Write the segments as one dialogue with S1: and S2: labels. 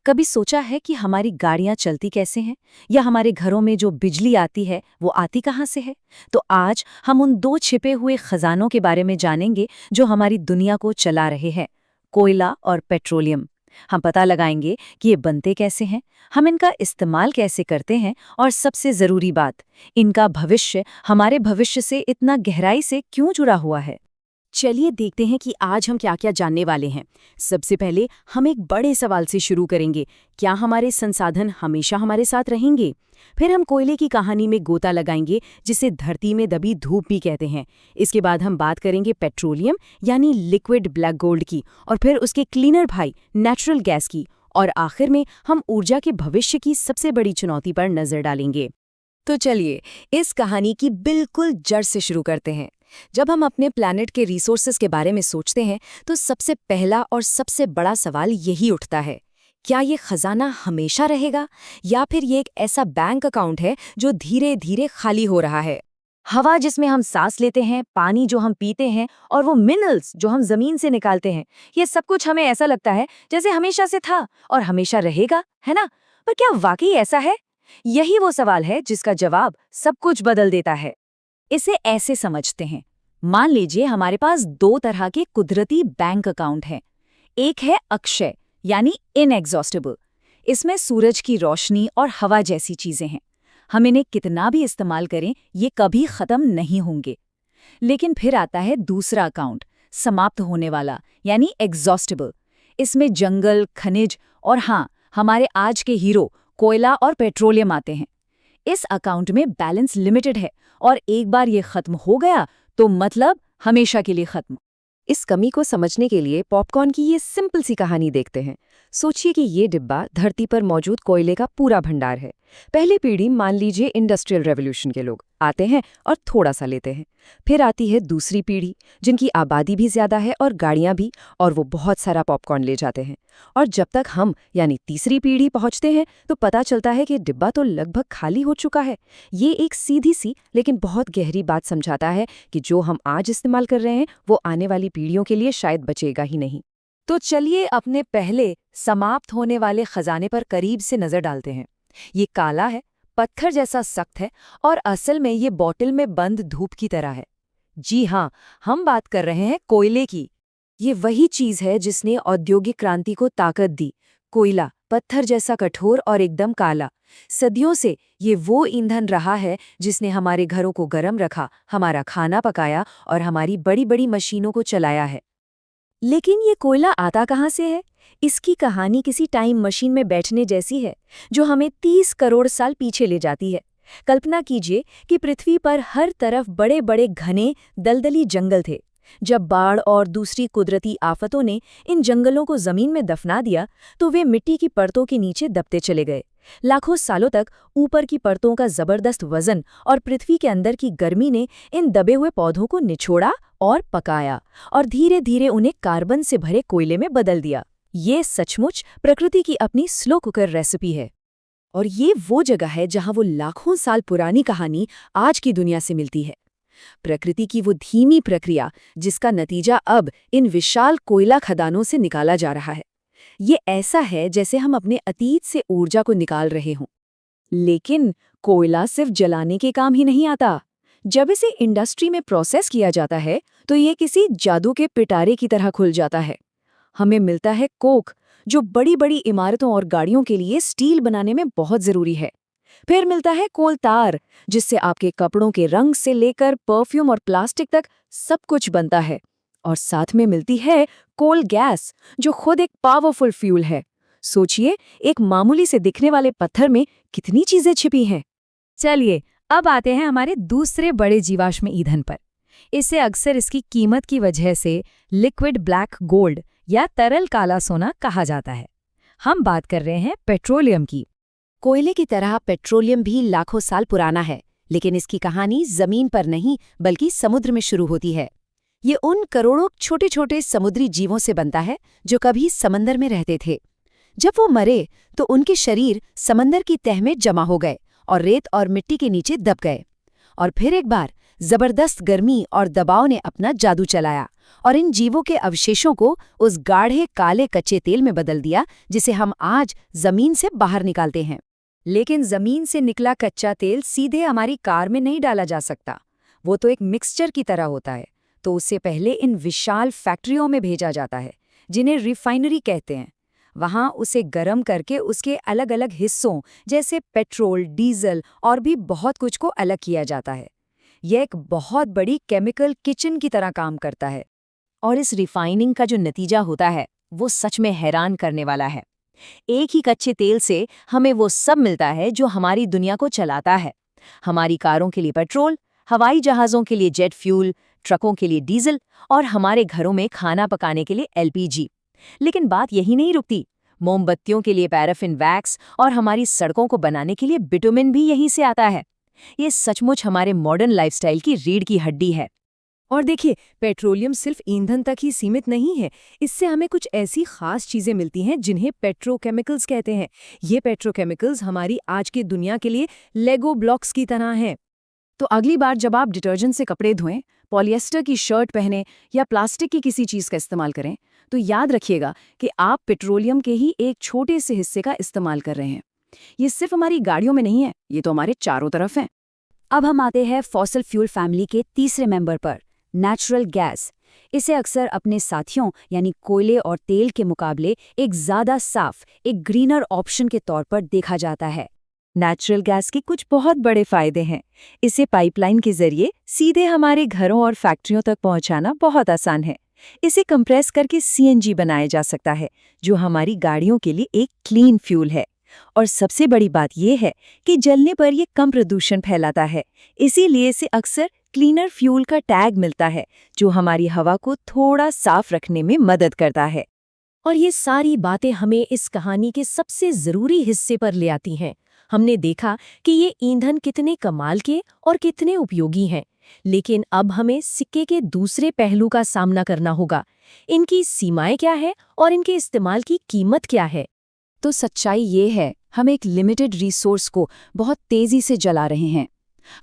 S1: कभी सोचा है कि हमारी गाड़ियां चलती कैसे हैं, या हमारे घरों में जो बिजली आती है वो आती कहाँ से है? तो आज हम उन दो छिपे हुए खजानों के बारे में जानेंगे जो हमारी दुनिया को चला रहे हैं, कोयला और पेट्रोलियम। हम पता लगाएंगे कि ये बनते कैसे हैं, हम इनका इस्तेमाल कैसे करते हैं, और सबसे जरूरी बात, इनका भविष्य हमारे भविष्य से इतना गहराई से क्यों जुड़ा हुआ है।
S2: चलिए देखते हैं कि आज हम क्या क्या जानने वाले हैं। सबसे पहले हम एक बड़े सवाल से शुरू करेंगे, क्या हमारे संसाधन हमेशा हमारे साथ रहेंगे? फिर हम कोयले की कहानी में गोता लगाएंगे, जिसे धरती में दबी धूप भी कहते हैं। इसके बाद हम बात करेंगे पेट्रोलियम यानी लिक्विड ब्लैक गोल्ड की, और फिर उसके क्लीनर भाई नेचुरल गैस की, और आखिर में हम ऊर्जा के भविष्य की सबसे बड़ी चुनौती पर नजर डालेंगे।
S1: तो चलिए इस कहानी की बिल्कुल जड़ से शुरू करते हैं। जब हम अपने प्लैनेट के रिसोर्सेज के बारे में सोचते हैं तो सबसे पहला और सबसे बड़ा सवाल यही उठता है, क्या ये खजाना हमेशा रहेगा, या फिर ये एक ऐसा बैंक अकाउंट है जो धीरे धीरे खाली हो रहा है? हवा जिसमें हम सांस लेते हैं, पानी जो हम पीते हैं, और वो मिनरल्स जो हम जमीन से निकालते हैं, ये सब कुछ हमें ऐसा लगता है जैसे हमेशा से था और हमेशा रहेगा, है ना? पर क्या वाकई ऐसा है? यही वो सवाल है जिसका जवाब सब कुछ बदल देता है। इसे ऐसे समझते हैं, मान लीजिए हमारे पास दो तरह के कुदरती बैंक अकाउंट हैं। एक है अक्षय यानी इनएग्जॉस्टेबल, इसमें सूरज की रोशनी और हवा जैसी चीजें हैं। हम इन्हें कितना भी इस्तेमाल करें ये कभी खत्म नहीं होंगे। लेकिन फिर आता है दूसरा अकाउंट, समाप्त होने वाला यानी एग्जॉस्टेबल। इसमें जंगल, खनिज और हाँ, हमारे आज के हीरो कोयला और पेट्रोलियम आते हैं। इस अकाउंट में बैलेंस लिमिटेड है, और एक बार ये खत्म हो गया तो मतलब हमेशा के लिए खत्म।
S2: इस कमी को समझने के लिए पॉपकॉर्न की ये सिंपल सी कहानी देखते हैं। सोचिए कि ये डिब्बा धरती पर मौजूद कोयले का पूरा भंडार है। पहली पीढ़ी, मान लीजिए इंडस्ट्रियल रेवोल्यूशन के लोग आते हैं और थोड़ा सा लेते हैं। फिर आती है दूसरी पीढ़ी, जिनकी आबादी भी ज्यादा है और गाड़ियां भी, और वो बहुत सारा पॉपकॉर्न ले जाते हैं। और जब तक हम यानी तीसरी पीढ़ी पहुंचते हैं तो पता चलता है कि डिब्बा तो लगभग खाली हो चुका है। ये एक सीधी सी लेकिन बहुत गहरी बात समझाता है कि जो हम आज इस्तेमाल कर रहे हैं वो आने वाली पीढ़ियों के लिए शायद बचेगा ही नहीं।
S1: तो चलिए अपने पहले समाप्त होने वाले खजाने पर करीब से नजर डालते हैं। ये काला है, पत्थर जैसा सख्त है, और असल में ये बॉटल में बंद धूप की तरह है। जी हाँ, हम बात कर रहे हैं कोयले की। ये वही चीज है जिसने औद्योगिक क्रांति को ताकत दी। कोयला, पत्थर जैसा कठोर और एकदम काला। सदियों से ये वो ईंधन रहा है जिसने हमारे घरों को गर्म रखा, हमारा खाना पकाया और हमारी बड़ी बड़ी मशीनों को चलाया है। लेकिन ये कोयला आता कहाँ से है? इसकी कहानी किसी टाइम मशीन में बैठने जैसी है, जो हमें 30 करोड़ साल पीछे ले जाती है। कल्पना कीजिए कि पृथ्वी पर हर तरफ बड़े बड़े घने दलदली जंगल थे। जब बाढ़ और दूसरी कुदरती आफतों ने इन जंगलों को जमीन में दफना दिया तो वे मिट्टी की परतों के नीचे दबते चले गए। लाखों सालों तक ऊपर की परतों का जबरदस्त वजन और पृथ्वी के अंदर की गर्मी ने इन दबे हुए पौधों को निचोड़ा और पकाया, और धीरे धीरे उन्हें कार्बन से भरे कोयले में बदल दिया। ये सचमुच प्रकृति की अपनी स्लो कुकर रेसिपी है। और ये वो जगह है जहां वो लाखों साल पुरानी कहानी आज की दुनिया से मिलती है। प्रकृति की वो धीमी प्रक्रिया जिसका नतीजा अब इन विशाल कोयला खदानों से निकाला जा रहा है। ये ऐसा है जैसे हम अपने अतीत से ऊर्जा को निकाल रहे हों। लेकिन कोयला सिर्फ जलाने के काम ही नहीं आता। जब इसे इंडस्ट्री में प्रोसेस किया जाता है तो ये किसी जादू के पिटारे की तरह खुल जाता है। हमें मिलता है कोक, जो बड़ी बड़ी इमारतों और गाड़ियों के लिए स्टील बनाने में बहुत जरूरी है। फिर मिलता है कोलतार, जिससे आपके कपड़ों के रंग से लेकर परफ्यूम और प्लास्टिक तक सब कुछ बनता है। और साथ में मिलती है कोल गैस, जो खुद एक पावरफुल फ्यूल है। सोचिए, एक मामूली से दिखने वाले पत्थर में कितनी चीजें छिपी हैं। चलिए अब आते हैं हमारे दूसरे बड़े जीवाश्म ईंधन पर। इसे अक्सर इसकी कीमत की वजह से लिक्विड ब्लैक गोल्ड या तरल काला सोना कहा जाता है। हम बात कर रहे हैं पेट्रोलियम की।
S2: कोयले की तरह पेट्रोलियम भी लाखों साल पुराना है, लेकिन इसकी कहानी जमीन पर नहीं बल्कि समुद्र में शुरू होती है। ये उन करोड़ों छोटे छोटे समुद्री जीवों से बनता है जो कभी समंदर में रहते थे। जब वो मरे तो उनके शरीर समंदर की तह में जमा हो गए और रेत और मिट्टी के नीचे दब गए। और फिर एक बार
S1: जबरदस्त गर्मी और दबाव ने अपना जादू चलाया और इन जीवों के अवशेषों को उस गाढ़े काले कच्चे तेल में बदल दिया जिसे हम आज जमीन से बाहर निकालते हैं। लेकिन जमीन से निकला कच्चा तेल सीधे हमारी कार में नहीं डाला जा सकता। वो तो एक मिक्सचर की तरह होता है। तो उससे पहले इन विशाल फैक्ट्रियों में भेजा जाता है, जिन्हें रिफाइनरी कहते हैं। वहां उसे गर्म करके उसके अलग अलग हिस्सों जैसे पेट्रोल, डीजल और भी बहुत कुछ को अलग किया जाता है। यह एक बहुत बड़ी केमिकल किचन की तरह काम करता है। और इस रिफाइनिंग का जो नतीजा होता है वो सच में हैरान करने वाला है। एक ही कच्चे तेल से हमें वो सब मिलता है जो हमारी दुनिया को चलाता है। हमारी कारों के लिए पेट्रोल, हवाई जहाज़ों के लिए जेट फ्यूल, ट्रकों के लिए डीजल और हमारे घरों में खाना पकाने के लिए एलपीजी। लेकिन बात यही नहीं रुकती। मोमबत्तियों के लिए पैराफिन वैक्स और हमारी सड़कों को बनाने के लिए बिटुमिन भी यहीं से आता है। ये सचमुच हमारे मॉडर्न लाइफस्टाइल की रीढ़ की हड्डी है।
S2: और देखिए, पेट्रोलियम सिर्फ ईंधन तक ही सीमित नहीं है। इससे हमें कुछ ऐसी खास चीजें मिलती हैं जिन्हें पेट्रोकेमिकल्स कहते हैं। ये पेट्रोकेमिकल्स हमारी आज की दुनिया के लिए लेगो ब्लॉक्स की तरह हैं। तो अगली बार जब आप डिटर्जेंट से कपड़े धोएं, पॉलिएस्टर की शर्ट पहनें या प्लास्टिक की किसी चीज का इस्तेमाल करें, तो याद रखिएगा कि आप पेट्रोलियम के ही एक छोटे से हिस्से का इस्तेमाल कर रहे हैं। ये सिर्फ हमारी गाड़ियों में नहीं है, ये तो हमारे चारों तरफ है।
S1: अब हम आते हैं फॉसिल फ्यूल फैमिली के तीसरे मेंबर पर, नेचुरल गैस। इसे अक्सर अपने साथियों यानी कोयले और तेल के मुकाबले एक ज़्यादा साफ, एक ग्रीनर ऑप्शन के तौर पर देखा जाता है। नेचुरल गैस के कुछ बहुत बड़े फायदे हैं। इसे पाइपलाइन के जरिए सीधे हमारे घरों और फैक्ट्रियों तक पहुंचाना बहुत आसान है। इसे कंप्रेस करके सीएनजी बनाया जा सकता है, जो हमारी गाड़ियों के लिए एक क्लीन फ्यूल है। और सबसे बड़ी बात यह है कि जलने पर यह कम प्रदूषण फैलाता है, इसीलिए इसे अक्सर क्लीनर फ्यूल का टैग मिलता है, जो हमारी हवा को थोड़ा साफ रखने में मदद करता है।
S2: और ये सारी बातें हमें इस कहानी के सबसे ज़रूरी हिस्से पर ले आती हैं। हमने देखा कि ये ईंधन कितने कमाल के और कितने उपयोगी हैं, लेकिन अब हमें सिक्के के दूसरे पहलू का सामना करना होगा। इनकी सीमाएं क्या है और इनके इस्तेमाल की कीमत क्या है?
S1: तो सच्चाई ये है, हम एक लिमिटेड रिसोर्स को बहुत तेज़ी से जला रहे हैं।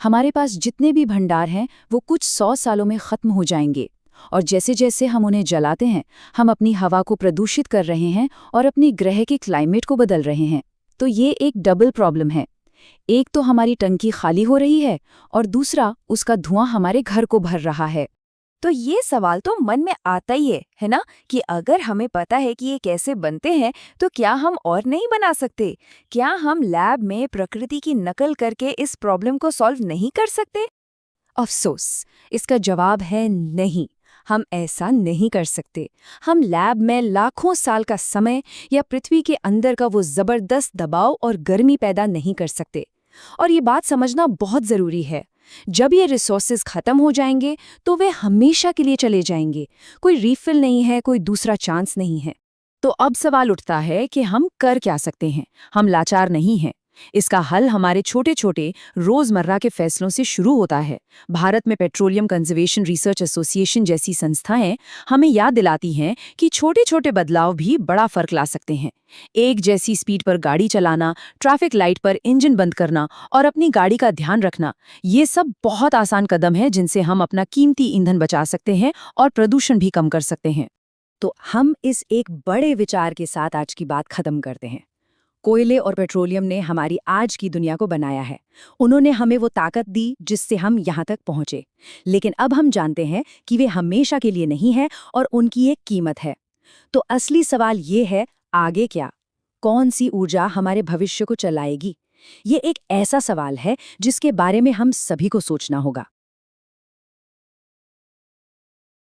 S1: हमारे पास जितने भी भंडार हैं वो कुछ 100 सालों में ख़त्म हो जाएंगे। और जैसे जैसे हम उन्हें जलाते हैं, हम अपनी हवा को प्रदूषित कर रहे हैं और अपने ग्रह के क्लाइमेट को बदल रहे हैं। तो ये एक डबल प्रॉब्लम है। एक तो हमारी टंकी खाली हो रही है और दूसरा उसका धुआं हमारे घर को भर रहा है। तो ये सवाल तो मन में आता ही है ना, कि अगर हमें पता है कि ये कैसे बनते हैं तो क्या हम और नहीं बना सकते? क्या हम लैब में प्रकृति की नकल करके इस प्रॉब्लम को सॉल्व नहीं कर सकते? अफसोस, इसका जवाब है नहीं। हम ऐसा नहीं कर सकते। हम लैब में लाखों साल का समय या पृथ्वी के अंदर का वो जबरदस्त दबाव और गर्मी पैदा नहीं कर सकते। और ये बात समझना बहुत जरूरी है। जब ये रिसोर्सेज खत्म हो जाएंगे तो वे हमेशा के लिए चले जाएंगे। कोई रीफिल नहीं है, कोई दूसरा चांस नहीं है। तो अब सवाल उठता है कि हम कर क्या सकते हैं? हम लाचार नहीं हैं। इसका हल हमारे छोटे छोटे रोजमर्रा के फैसलों से शुरू होता है। भारत में पेट्रोलियम कंजर्वेशन रिसर्च एसोसिएशन जैसी संस्थाएं हमें याद दिलाती हैं कि छोटे छोटे बदलाव भी बड़ा फर्क ला सकते हैं। एक जैसी स्पीड पर गाड़ी चलाना, ट्रैफिक लाइट पर इंजन बंद करना और अपनी गाड़ी का ध्यान रखना, ये सब बहुत आसान कदम है जिनसे हम अपना कीमती ईंधन बचा सकते हैं और प्रदूषण भी कम कर सकते हैं। तो हम इस एक बड़े विचार के साथ आज की बात खत्म करते हैं। कोयले और पेट्रोलियम ने हमारी आज की दुनिया को बनाया है। उन्होंने हमें वो ताकत दी जिससे हम यहाँ तक पहुँचे। लेकिन अब हम जानते हैं कि वे हमेशा के लिए नहीं है और उनकी एक कीमत है। तो असली सवाल ये है, आगे क्या? कौन सी ऊर्जा हमारे भविष्य को चलाएगी? ये एक ऐसा सवाल है जिसके बारे में हम सभी को सोचना होगा।